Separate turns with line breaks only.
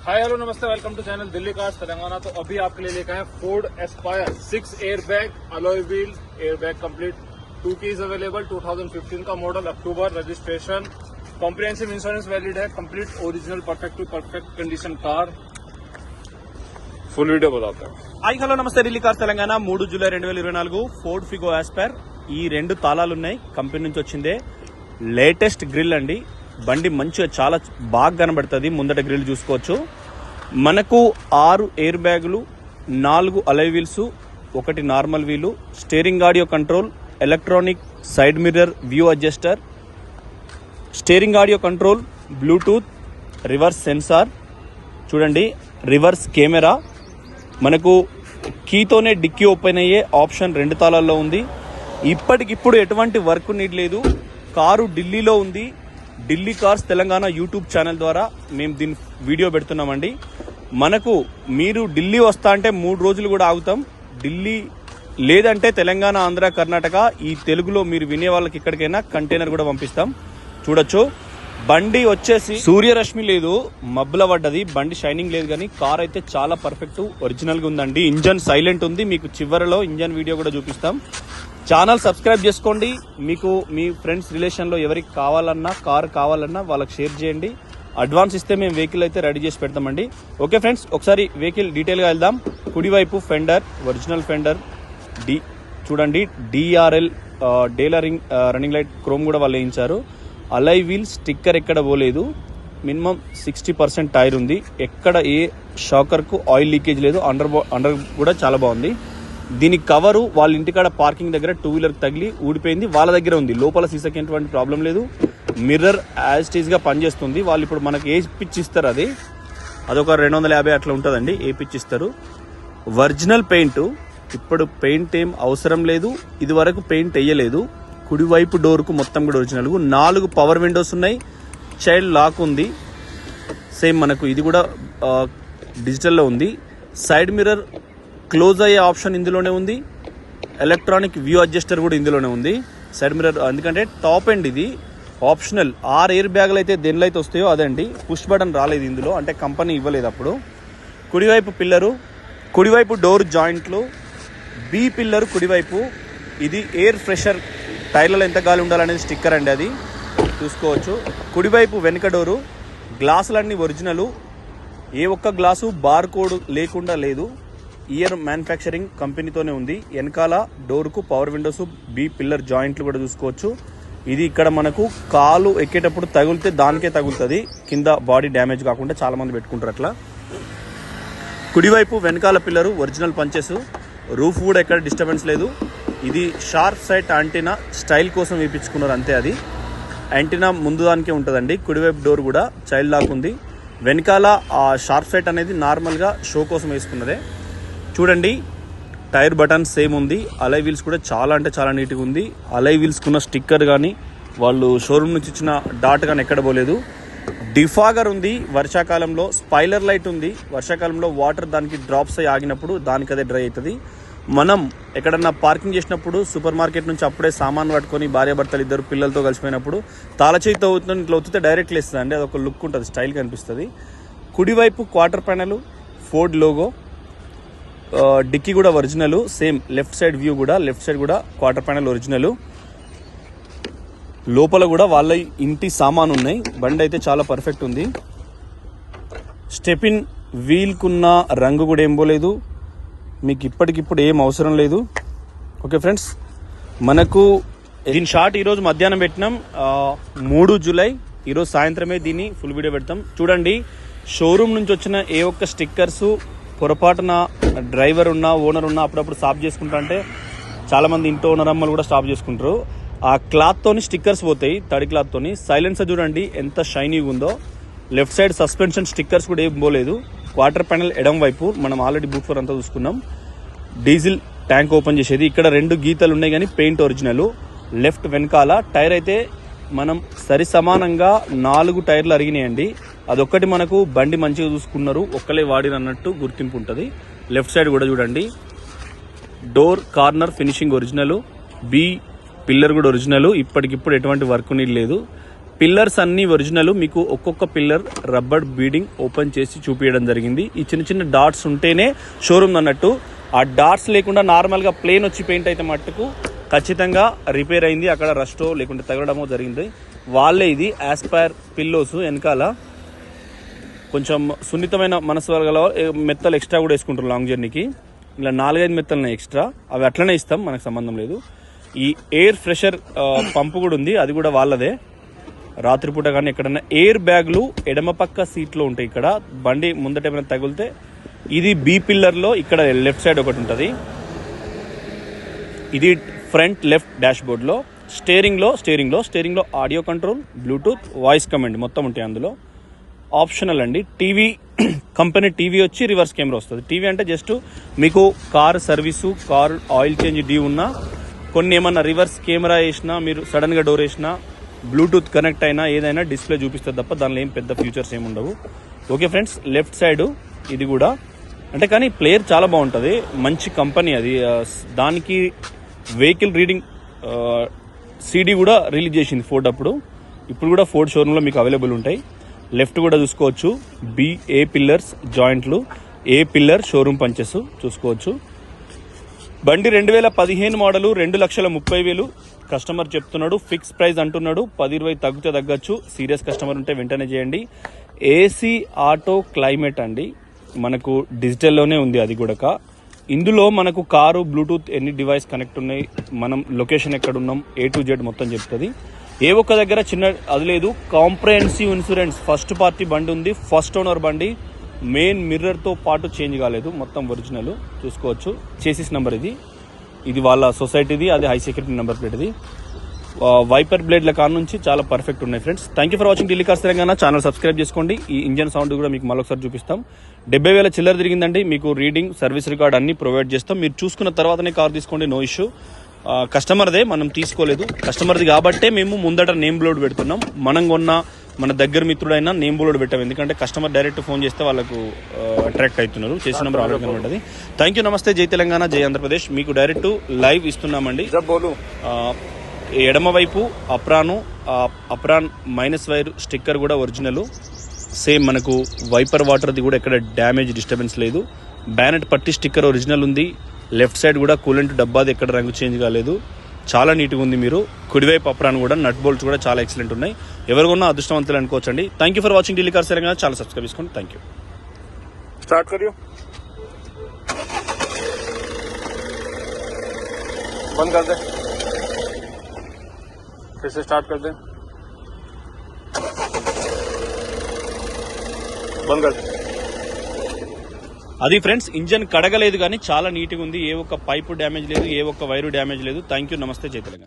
हाय hello नमस्ते, welcome to channel Delhi cars Telangana. तो अभी आपके लिए लेकर है Ford Aspire 6 airbag alloy wheel airbag complete 2 keys available. 2015 का model, October registration, comprehensive insurance valid है, complete original perfect to perfect condition car. Full video बताते हैं।
హాయ్ హలో నమస్తే, Delhi cars Telangana 3 July 2024 Ford Figo Aspire. ఈ 2 తాళాలు ఉన్నాయి, company నుంచి వచ్చిందే. లేటెస్ట్ గ్రిల్ అండి. బండి మంచిగా చాలా బాగా కనబడుతుంది. ముందట గ్రిల్ చూసుకోవచ్చు. మనకు 6 ఎయిర్ బ్యాగులు, 4 అలై వీల్స్, 1 నార్మల్ వీలు, steering audio control, electronic side mirror view adjuster, steering audio control, Bluetooth, reverse censor, చూడండి రివర్స్ కెమెరా. మనకు కీతోనే డిక్కీ ఓపెన్ అయ్యే ఆప్షన్ 2 తాళాల్లో ఉంది. ఇప్పటికిప్పుడు ఎటువంటి వర్క్ నీడ్ లేదు. కారు ఢిల్లీలో ఉంది. Delhi cars Telangana YouTube channel ద్వారా మేము దీని వీడియో పెడుతున్నామండి. మనకు మీరు ఢిల్లీ వస్తా అంటే 3 రోజులు కూడా ఆగుతాం. ఢిల్లీ లేదంటే తెలంగాణ, ఆంధ్ర, కర్ణాటక ఈ తెలుగులో మీరు వినే వాళ్ళకి ఎక్కడికైనా కంటైనర్ కూడా పంపిస్తాం. చూడొచ్చు, బండి వచ్చేసి సూర్యరశ్మి లేదు, మబ్బుల పడ్డది, బండి షైనింగ్ లేదు, కానీ కార్ అయితే చాలా పర్ఫెక్ట్ ఒరిజినల్ గా ఉందండి. ఇంజన్ సైలెంట్ ఉంది. మీకు చివరిలో ఇంజన్ వీడియో కూడా చూపిస్తాం. ఛానల్ సబ్స్క్రైబ్ చేసుకోండి. మీకు మీ ఫ్రెండ్స్ రిలేషన్ లో ఎవరికి కావాలన్నా, కార్ కావాలన్నా వాళ్ళకి షేర్ చేయండి. అడ్వాన్స్ ఇస్తే మేము వెహికల్ అయితే రెడీ చేసి పెడతామండి. ఓకే ఫ్రెండ్స్, ఒకసారి వెహికల్ డీటెయిల్ గా వెళ్దాం. కుడివైపు ఫెండర్, ఒరిజినల్ ఫెండర్, చూడండి డిఆర్ఎల్ డేలరింగ్ రన్నింగ్ లైట్ క్రోమ్ కూడా వాళ్ళు వేయించారు. అలై వీల్ స్టిక్కర్ ఎక్కడ పోలేదు. మినిమం 60% టైర్ ఉంది. ఎక్కడ ఏ షాకర్ కు ఆయిల్ లీకేజ్ లేదు. అండర్ కూడా చాలా బాగుంది. దీని కవరు వాళ్ళ ఇంటికాడ పార్కింగ్ దగ్గర 2 వీలర్ తగిలి ఊడిపోయింది. వాళ్ళ దగ్గర ఉంది. లోపల సీసాకి ఎటువంటి ప్రాబ్లం లేదు. మిర్రర్ యాజ్ టీజ్ గా పనిచేస్తుంది. వాళ్ళు ఇప్పుడు మనకు ఏ పిచ్ ఇస్తారు, అదొక 250 అట్లా ఉంటుందండి. ఏ పిచ్ ఇస్తారు. Original paint. ఇప్పుడు పెయింట్ ఏం అవసరం లేదు. ఇది వరకు పెయింట్ వేయలేదు. కుడివైపు డోర్ కు మొత్తం కూడా ఒరిజినల్. 4 పవర్ విండోస్ ఉన్నాయి. చైల్డ్ లాక్ ఉంది. సేమ్ మనకు ఇది కూడా డిజిటల్లో ఉంది. సైడ్ మిర్రర్ క్లోజ్ అయ్యే ఆప్షన్ ఇందులోనే ఉంది. ఎలక్ట్రానిక్ వ్యూ అడ్జస్టర్ కూడా ఇందులోనే ఉంది. సైడ్ మిర్రర్ ఎందుకంటే టాప్ ఎండ్, ఇది ఆప్షనల్. 6 ఎయిర్ బ్యాగులు అయితే దేనిలో అయితే వస్తాయో అదండి. పుష్ బటన్ రాలేదు ఇందులో, అంటే కంపెనీ ఇవ్వలేదు అప్పుడు. కుడివైపు పిల్లరు, కుడివైపు డోర్ జాయింట్లు, బి పిల్లరు కుడివైపు. ఇది ఎయిర్ ఫ్రెషర్, టైర్లలో ఎంత గాలి ఉండాలనేది స్టిక్కర్ అండి, అది చూసుకోవచ్చు. కుడివైపు వెనుక డోరు, గ్లాసులన్నీ ఒరిజినల్. ఏ ఒక్క గ్లాసు బార్ కోడ్ లేకుండా లేదు. ఇయర్ మ్యానుఫ్యాక్చరింగ్ కంపెనీతోనే ఉంది. వెనకాల డోర్కు పవర్ విండోస్, బి పిల్లర్ జాయింట్లు కూడా చూసుకోవచ్చు. ఇది ఇక్కడ మనకు కాలు ఎక్కేటప్పుడు తగిలితే దానికే తగులుతుంది, కింద బాడీ డ్యామేజ్ కాకుండా. చాలా మంది పెట్టుకుంటారు అట్లా. కుడివైపు వెనకాల పిల్లరు ఒరిజినల్ పంచెస్. రూఫ్ కూడా ఎక్కడ డిస్టర్బెన్స్ లేదు. ఇది షార్ప్ సైట్ యాంటీనా స్టైల్ కోసం వేయించుకున్నారు అంతే. అది యాంటీనా ముందు దానికే ఉంటుందండి. కుడివైపు డోర్ కూడా చైల్డ్ లాక్ ఉంది. వెనకాల ఆ షార్ప్ సైట్ అనేది నార్మల్గా షో కోసం వేసుకున్నదే. చూడండి, టైర్ బటన్ సేమ్ ఉంది. అలై వీల్స్ కూడా చాలా అంటే చాలా నీట్గా ఉంది. అలై వీల్స్ కున్న స్టిక్కర్ కానీ, వాళ్ళు షోరూమ్ నుంచి ఇచ్చిన డాట్ కానీ ఎక్కడ పోలేదు. డిఫాగర్ ఉంది వర్షాకాలంలో. స్పైలర్ లైట్ ఉంది. వర్షాకాలంలో వాటర్ దానికి డ్రాప్స్ అయ్యి ఆగినప్పుడు దానికి అదే డ్రై అవుతుంది. మనం ఎక్కడన్నా పార్కింగ్ చేసినప్పుడు సూపర్ మార్కెట్ నుంచి అప్పుడే సామాన్ పట్టుకొని భార్యాభర్తలు ఇద్దరు పిల్లలతో కలిసిపోయినప్పుడు తాళచేయితో ఇట్లా ఒత్తితే డైరెక్ట్ లేస్తుంది అండి. అదొక లుక్ ఉంటుంది, స్టైల్గా అనిపిస్తుంది. కుడివైపు quarter panel, Ford logo, dickey కూడా original. Same left side view కూడా, లెఫ్ట్ సైడ్ కూడా క్వార్టర్ ప్యానెల్ ఒరిజినల్. లోపల కూడా వాళ్ళ ఇంటి సామాన్ ఉన్నాయి. బండి అయితే చాలా పర్ఫెక్ట్ ఉంది. స్టెపిన్ వీల్ కున్న రంగు కూడా ఏం పోలేదు. మీకు ఇప్పటికిప్పుడు ఏం అవసరం లేదు. ఓకే ఫ్రెండ్స్, మనకు దీని షార్ట్ ఈరోజు మధ్యాహ్నం పెట్టినాం. 3 జూలై ఈరోజు సాయంత్రమే దీన్ని ఫుల్ వీడియో పెడతాం. చూడండి, షోరూమ్ నుంచి వచ్చిన ఏ ఒక్క స్టిక్కర్స్ పొరపాటున డ్రైవర్ ఉన్నా, ఓనర్ ఉన్నా అప్పుడప్పుడు స్టాప్ చేసుకుంటా అంటే చాలా మంది ఇంట్లో ఓనర్ అమ్మలు కూడా స్టాప్ చేసుకుంటారు. ఆ క్లాత్ తోని స్టిక్కర్స్ పోతాయి, తడి క్లాత్ తోని. సైలెన్సర్ చూడండి ఎంత షైనీగా ఉందో. లెఫ్ట్ సైడ్ సస్పెన్షన్ స్టిక్కర్స్ కూడా ఏం పోలేదు. క్వార్టర్ ప్యానెల్ ఎడం వైపు మనం ఆల్రెడీ బూట్ ఫోర్ అంతా చూసుకున్నాం. డీజిల్ ట్యాంక్ ఓపెన్ చేసేది. ఇక్కడ 2 గీతలు ఉన్నాయి కానీ పెయింట్ ఒరిజినల్. లెఫ్ట్ వెనకాల టైర్ అయితే మనం సరి సమానంగా 4 టైర్లు అరిగినాయండి. అదొక్కటి మనకు బండి మంచిగా చూసుకున్నారు, ఒక్కలే వాడినన్నట్టు గుర్తింపు ఉంటుంది. లెఫ్ట్ సైడ్ కూడా చూడండి, door corner finishing original. B pillar కూడా ఒరిజినల్. ఇప్పటికిప్పుడు ఎటువంటి వర్క్ నీడ్ లేదు. పిల్లర్స్ అన్ని ఒరిజినల్. మీకు ఒక్కొక్క పిల్లర్ రబ్బర్ బీడింగ్ ఓపెన్ చేసి చూపించడం జరిగింది. ఈ చిన్న చిన్న డాట్స్ ఉంటేనే షోరూమ్ అన్నట్టు. ఆ డాట్స్ లేకుండా నార్మల్గా ప్లేన్ వచ్చి పెయింట్ అయితే మట్టుకు ఖచ్చితంగా రిపేర్ అయింది, అక్కడ రస్టో లేకుంటే తగలడమో జరిగింది. వాళ్ళే ఇది ఆస్పైర్ పిల్లోస్ వెనకాల కొంచెం సున్నితమైన మనసు గల మెత్తలు ఎక్స్ట్రా కూడా వేసుకుంటారు లాంగ్ జర్నీకి. ఇలా 4-5 మెత్తలు ఎక్స్ట్రా, అవి అట్లనే ఇస్తాం, మనకు సంబంధం లేదు. ఈ ఎయిర్ ఫ్రెషర్ పంపు కూడా ఉంది, అది కూడా వాళ్ళదే. రాత్రిపూట కానీ ఎక్కడన్నా ఎయిర్ బ్యాగ్లు ఎడమ పక్క సీట్లో ఉంటాయి. ఇక్కడ బండి ముందట ఏమైనా తగిలితే ఇది బి పిల్లర్లో ఇక్కడ లెఫ్ట్ సైడ్ ఒకటి ఉంటుంది. ఇది ఫ్రంట్ లెఫ్ట్ డాష్ బోర్డ్లో. స్టీరింగ్లో audio control, Bluetooth, voice command మొత్తం ఉంటాయి అందులో. ఆప్షనల్ అండి. టీవీ కంపెనీ టీవీ వచ్చి రివర్స్ కెమెరా వస్తుంది. టీవీ అంటే జస్ట్ మీకు car service, car oil change due ఉన్నా, కొన్ని ఏమన్నా రివర్స్ కెమెరా వేసినా, మీరు సడన్గా డోర్ వేసినా, బ్లూటూత్ కనెక్ట్ అయినా ఏదైనా డిస్ప్లే చూపిస్తుంది తప్ప దానిలో ఏం పెద్ద ఫీచర్స్ ఏమి ఉండవు. ఓకే ఫ్రెండ్స్, లెఫ్ట్ సైడ్ ఇది కూడా అంటే కానీ ప్లేయర్ చాలా బాగుంటుంది, మంచి కంపెనీ అది. దానికి వెహికల్ రీడింగ్ సీడీ కూడా రిలీజ్ చేసింది ఫోర్డ్ అప్పుడు. ఇప్పుడు కూడా ఫోర్డ్ షోరూంలో మీకు అవైలబుల్ ఉంటాయి. లెఫ్ట్ కూడా చూసుకోవచ్చు, ఏ పిల్లర్స్ జాయింట్లు, ఏ పిల్లర్ షోరూమ్ పంచెస్ చూసుకోవచ్చు. బండి 2015 మోడలు, 2,30,000 కస్టమర్ చెప్తున్నాడు. ఫిక్స్ ప్రైస్ అంటున్నాడు. 10-20 తగ్గితే తగ్గచ్చు. సీరియస్ కస్టమర్ ఉంటే వెంటనే చేయండి. ఏసీ ఆటో క్లైమేట్ అండి, మనకు డిజిటల్లోనే ఉంది అది కూడా. ఇందులో మనకు కారు, బ్లూటూత్, ఎన్ని డివైస్ కనెక్ట్ ఉన్నాయి, మనం లొకేషన్ ఎక్కడ ఉన్నాం, A to Z మొత్తం చెప్తుంది. ఏ ఒక్క దగ్గర చిన్న అది లేదు. కాంప్రహెన్సివ్ ఇన్సూరెన్స్, ఫస్ట్ పార్టీ బండి ఉంది, ఫస్ట్ ఓనర్ బండి, మెయిన్ మిర్రర్తో పాటు చేంజ్ కాలేదు, మొత్తం ఒరిజినల్ చూసుకోవచ్చు. చేసిస్ నెంబర్ ఇది వాళ్ళ సొసైటీది, అది హై సెక్యూరిటీ నెంబర్ ప్లేట్. ఇది వైపర్ బ్లేడ్ల కాడ నుంచి చాలా పర్ఫెక్ట్ ఉన్నాయి friends. Thank you for watching Delhi cars Telangana. Channel subscribe చేసుకోండి. ఈ ఇంజన్ సౌండ్ కూడా మీకు మరొకసారి చూపిస్తాం. 70,000 చిల్లర తిరిగిందండి. మీకు రీడింగ్, సర్వీస్ రికార్డ్ అన్ని ప్రొవైడ్ చేస్తాం. మీరు చూసుకున్న తర్వాతనే కార్ తీసుకోండి, నో ఇష్యూ. కస్టమర్దే, మనం తీసుకోలేదు. కస్టమర్ది కాబట్టే మేము ముందట నేమ్ బోర్డు పెడుతున్నాం. మనం కొన్న మన దగ్గర మిత్రుడైనా నేమ్ బోర్డు పెట్టాం, ఎందుకంటే కస్టమర్ డైరెక్ట్ ఫోన్ చేస్తే వాళ్ళకు అట్రాక్ట్ అవుతున్నారు. చేసిన నెంబర్ ఆల్రెడీ కనబడ్డది. థ్యాంక్ యూ, నమస్తే, జై తెలంగాణ, జై ఆంధ్రప్రదేశ్. మీకు డైరెక్ట్ లైవ్ ఇస్తున్నామండి. ఎడమ వైపు అప్రాన్ మైనస్ వైర్ స్టిక్కర్ కూడా ఒరిజినల్ సేమ్. మనకు వైపర్ వాటర్ది కూడా ఎక్కడ డ్యామేజ్, డిస్టర్బెన్స్ లేదు. బ్యానెట్ పట్టి స్టిక్కర్ ఒరిజినల్ ఉంది. లెఫ్ట్ సైడ్ కూడా కూలెంట్ డబ్బాది ఎక్కడ రంగు చేంజ్ కాలేదు, చాలా నీట్గా ఉంది. మీరు కుడివైపు అప్రాన్ కూడా నట్ బోల్ట్స్ కూడా చాలా ఎక్సలెంట్ ఉన్నాయి. ఎవరికొన్నా అదృష్టవంతులు అనుకోవచ్చండి. Thank you for watching Delhi cars Telangana. చాలా సబ్స్క్రైబ్ చేసుకోండి. Thank you.
स्टार्ट करियो, बंद कर दे, फिर से स्टार्ट कर दे, बंद कर दे.
అది ఫ్రెండ్స్, ఇంజన్ కడగలేదు కానీ చాలా నీట్గా ఉంది. ఏ ఒక్క పైపు డ్యామేజ్ లేదు, ఏ ఒక్క వైరు డ్యామేజ్ లేదు. థ్యాంక్ యూ, నమస్తే, జై తెలంగాణ.